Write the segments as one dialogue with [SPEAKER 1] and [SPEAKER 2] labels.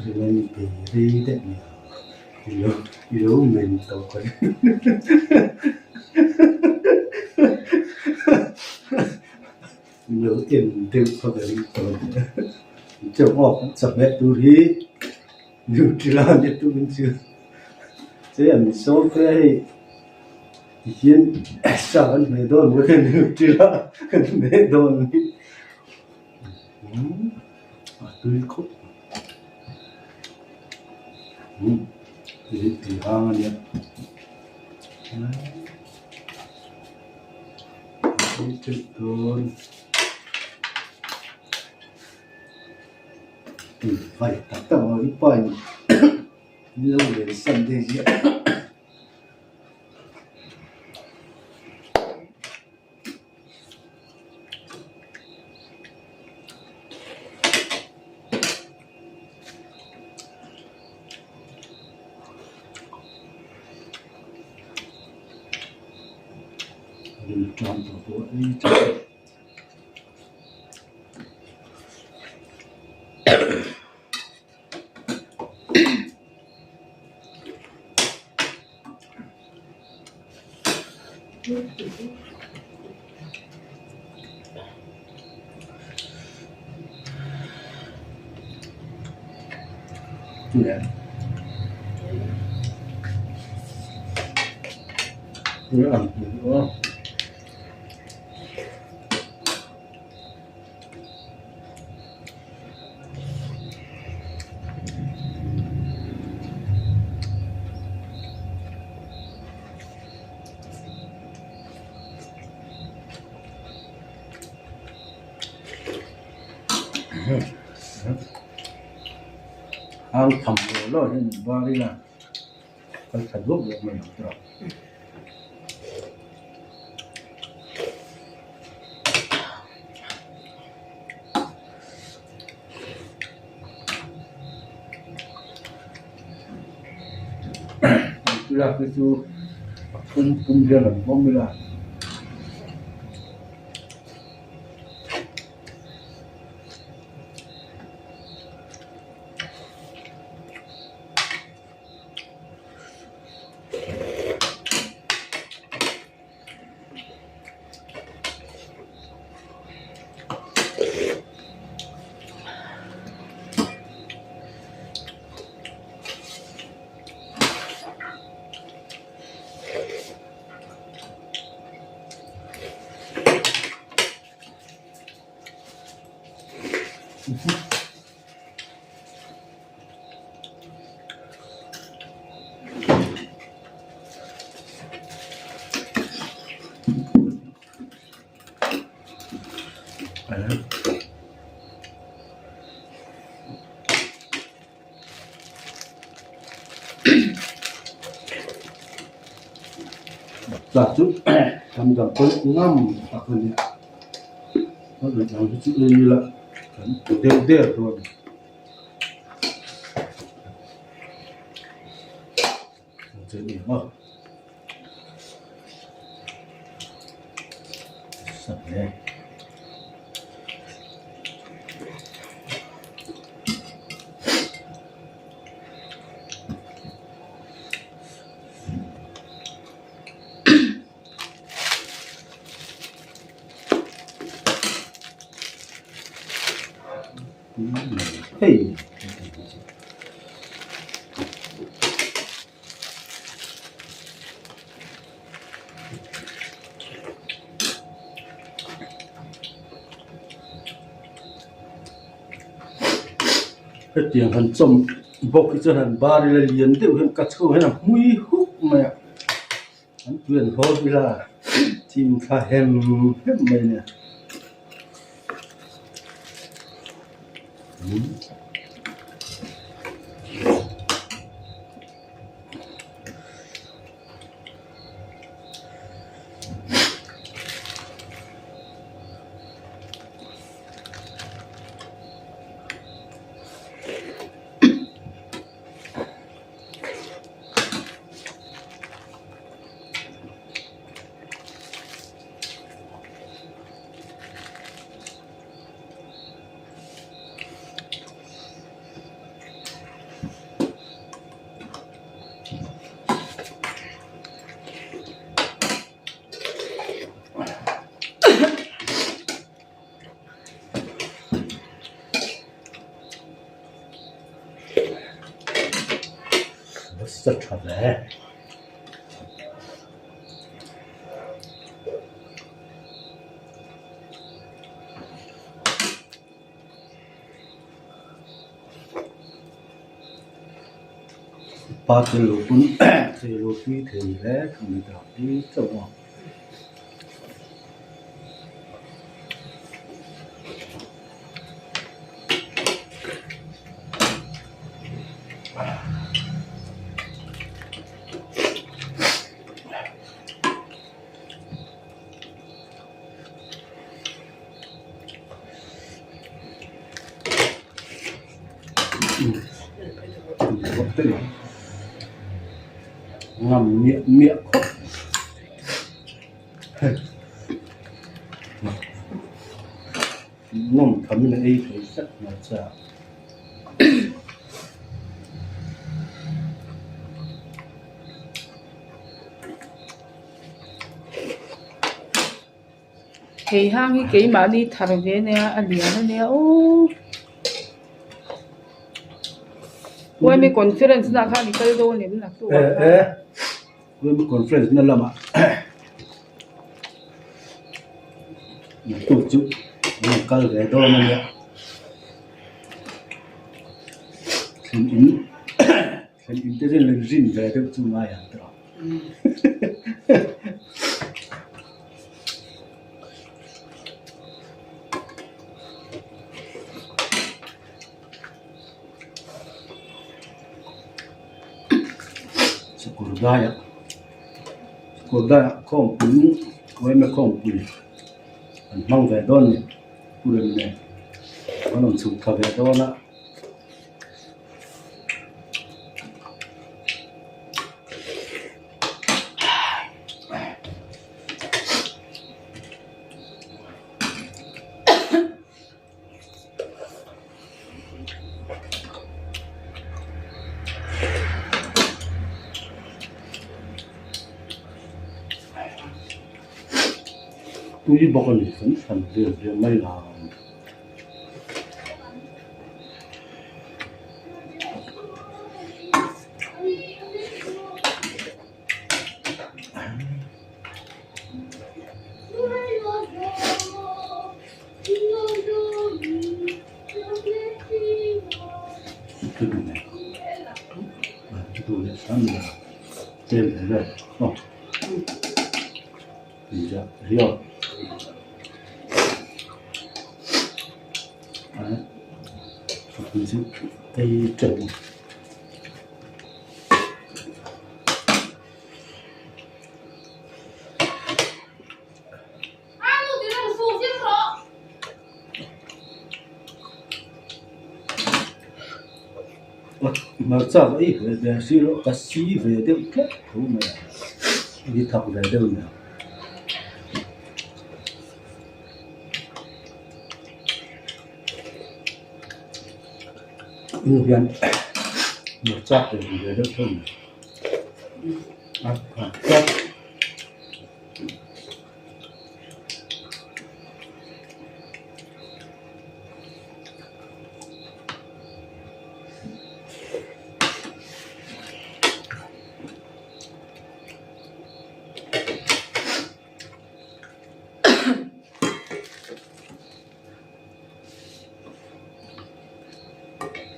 [SPEAKER 1] nên bị đi đấy yếu mình tao còn yếu tiền tiêu phải đi tao chồng học sắp hết tu đi nhiều chỉ làm hết tu bên chưa thế em số cái hiện sao anh mấy đồn với cái nhiều chỉ là cái mấy đồn tôi khóc thì hàng này tôi chụp đồn phải tắt tao đi bay lâu để xem thế gì chọn của đi yeah. Đúng không? Ăn thầm rồi thì qua đi là phải thật giúp được mình rồi là cái chú cũng giờ là bom là đặt chút làm giảm cân ngâm hoặc là gì nó được làm cái chữ như là tiêu rồi chế điểm không sạch đây hey cái tiếng hắn trầm bọc cái chân hắn ba đi là liền tiêu hắn cắt khâu hắn là mũi hút mày hắn truyền thôi đi là chim pha hem mày nè rất thật đấy ba cái lỗ cũng cái lỗ tuy thì đấy không được đi đâu mà ngầm miệng miệng ngầm thấm lên đây thấy rất là sợ
[SPEAKER 2] thì hang cái kỹ mà đi thằng về nè anh liền nè ô quay mấy conference na khá đi cái đâu nè mình tu
[SPEAKER 1] với một conference nên là mà tổ chức một cái cái đó mà nhá xin in tới lên rìn về được chung ai à đó Cordaya không cũng với mấy không cũng mang về đó này cũng này có làm sụt thở về đó nữa tôi đi bọc này vẫn phần riêng mấy là cái này tôi đã sẵn là tên này rồi thì ra hiểu mình sẽ cây trồng mà sao vậy về xí lộ cá xí về đâu kết thú mà đi thọc về đâu nhỉ người dân một chắc để về đâu thôi chắc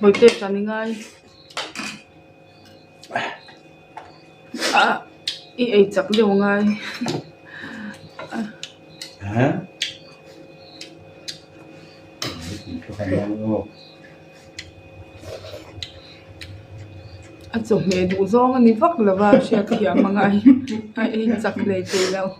[SPEAKER 2] Bởi tệp cho mình ngay ý ấy chắc đều ngay
[SPEAKER 1] hả
[SPEAKER 2] chồng mẹ đủ gió anh đi vắt là vào xe thì mà ngay ai chắc lấy tiền đâu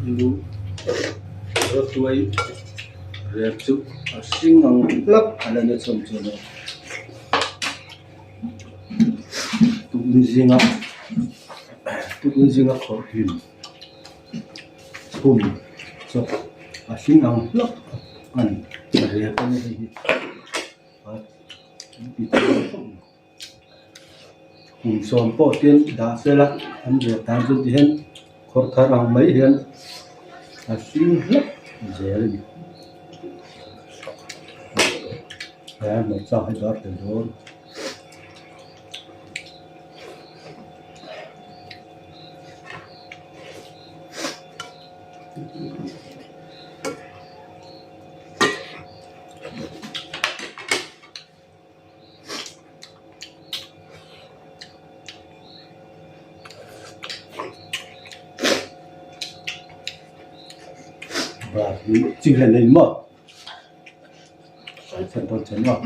[SPEAKER 1] lu rồi tôi rep chụp sinh ngang lấp là nó xong rồi tụi riêng á khó hiểu hôm so sinh ngang lấp anh rep cái gì cùng xóm bỏ tiền đã xe lắc anh rep tam dụng thì hết khó khăn mấy hiện sinh lấp dễ lên thế một sao hay đó từ đó và chỉ là lấy mở phần con chấn vào